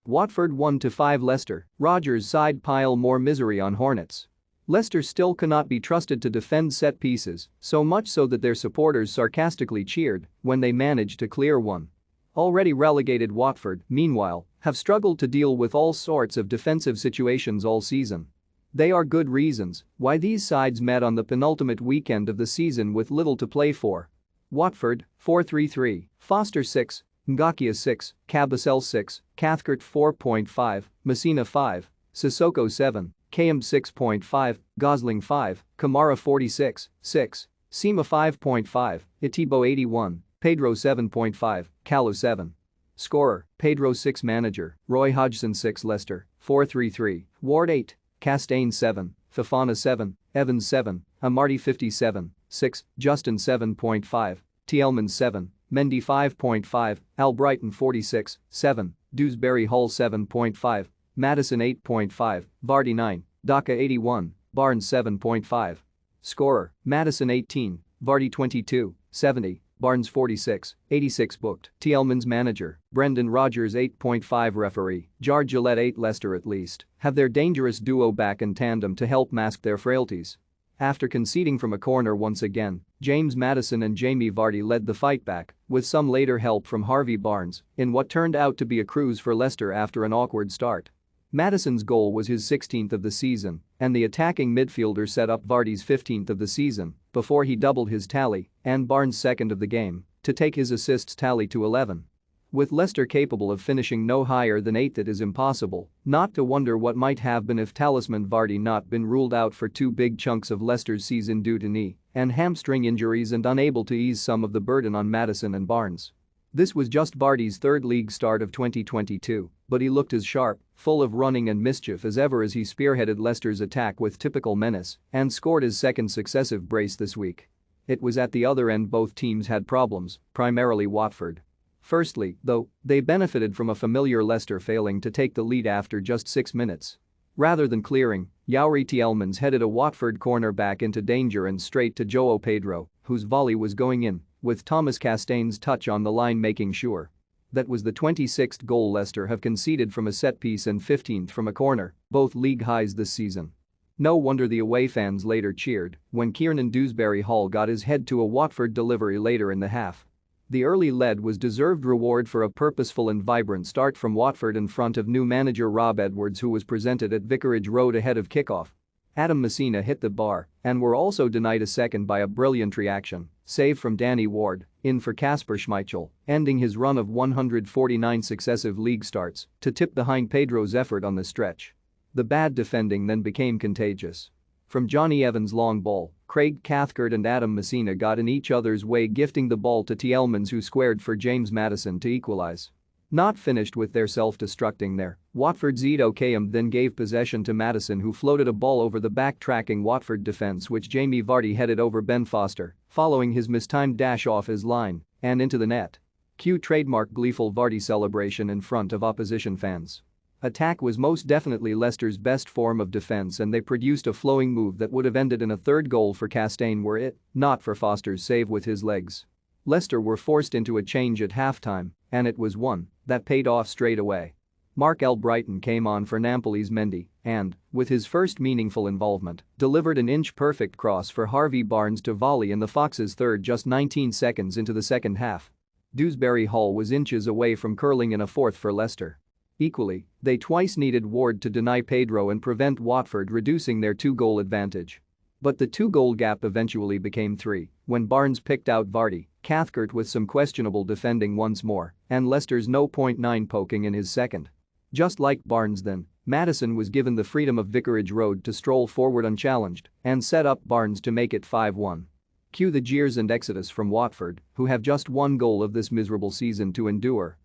Watford 1-5 Leicester, Rodgers' side pile more misery on Hornets. Leicester still cannot be trusted to defend set pieces, so much so that their supporters sarcastically cheered when they managed to clear one. Already relegated Watford, meanwhile, have struggled to deal with all sorts of defensive situations all season. They are good reasons why these sides met on the penultimate weekend of the season with little to play for. Watford 4-3-3, Foster 6, Ngakia 6, Kabasel 6, Cathcart 4.5, Messina 5, Sissoko 7, Kayam 6.5, Gosling 5, Kamara 46, 6, Sima 5.5, Itibo 81, Pedro 7.5, Callo 7. Scorer, Pedro 6 Manager, Roy Hodgson 6 Leicester, 4-3-3, Ward 8, Castaigne 7, Fofana 7, Evans 7, Amarty 57, 6, Justin 7.5, Tielemans 7, Mendy 5.5, Albrighton 46, 7, Dewsbury Hall 7.5, Maddison 8.5, Vardy 9, Daka 81, Barnes 7.5. Scorer, Maddison 18, Vardy 22, 70, Barnes 46, 86 booked. Tielemans Manager, Brendan Rodgers 8.5 Referee, Jar Gillette 8 Leicester at least have their dangerous duo back in tandem to help mask their frailties. After conceding from a corner once again, James Maddison and Jamie Vardy led the fight back, with some later help from Harvey Barnes, in what turned out to be a cruise for Leicester after an awkward start. Maddison's goal was his 16th of the season, and the attacking midfielder set up Vardy's 15th of the season before he doubled his tally and Barnes' second of the game to take his assists tally to 11. With Leicester capable of finishing no higher than 8th, it is impossible not to wonder what might have been if talisman Vardy not been ruled out for two big chunks of Leicester's season due to knee and hamstring injuries and unable to ease some of the burden on Maddison and Barnes. This was just Vardy's third league start of 2022, but he looked as sharp, full of running and mischief as ever as he spearheaded Leicester's attack with typical menace and scored his second successive brace this week. It was at the other end both teams had problems, primarily Watford. Firstly, though, they benefited from a familiar Leicester failing to take the lead after just 6 minutes. Rather than clearing, Youri Tielemans headed a Watford corner back into danger and straight to João Pedro, whose volley was going in, with Thomas Castaigne's touch on the line making sure. That was the 26th goal Leicester have conceded from a set piece and 15th from a corner, both league highs this season. No wonder the away fans later cheered when Kiernan Dewsbury Hall got his head to a Watford delivery later in the half. The early lead was deserved reward for a purposeful and vibrant start from Watford in front of new manager Rob Edwards, who was presented at Vicarage Road ahead of kickoff. Adam Messina hit the bar and were also denied a second by a brilliant reaction save from Danny Ward in for Kasper Schmeichel, ending his run of 149 successive league starts to tip behind Pedro's effort on the stretch. The bad defending then became contagious. From Johnny Evans' long ball, Craig Cathcart and Adam Messina got in each other's way, gifting the ball to Tielemans, who squared for James Maddison to equalise. Not finished with their self-destructing there, Watford's Edo Kayam then gave possession to Maddison, who floated a ball over the back-tracking Watford defence, which Jamie Vardy headed over Ben Foster, following his mistimed dash off his line and into the net. Cue trademark gleeful Vardy celebration in front of opposition fans. Attack was most definitely Leicester's best form of defence, and they produced a flowing move that would have ended in a third goal for Castaigne were it not for Foster's save with his legs. Leicester were forced into a change at halftime, and it was one that paid off straight away. Mark Albrighton came on for Napoli's Mendy and, with his first meaningful involvement, delivered an inch-perfect cross for Harvey Barnes to volley in the Foxes' third just 19 seconds into the second half. Dewsbury Hall was inches away from curling in a fourth for Leicester. Equally, they twice needed Ward to deny Pedro and prevent Watford reducing their two-goal advantage. But the two-goal gap eventually became 3 when Barnes picked out Vardy, Cathcart with some questionable defending once more, and Leicester's 0.9 poking in his second. Just like Barnes then, Maddison was given the freedom of Vicarage Road to stroll forward unchallenged and set up Barnes to make it 5-1. Cue the jeers and exodus from Watford, who have just one goal of this miserable season to endure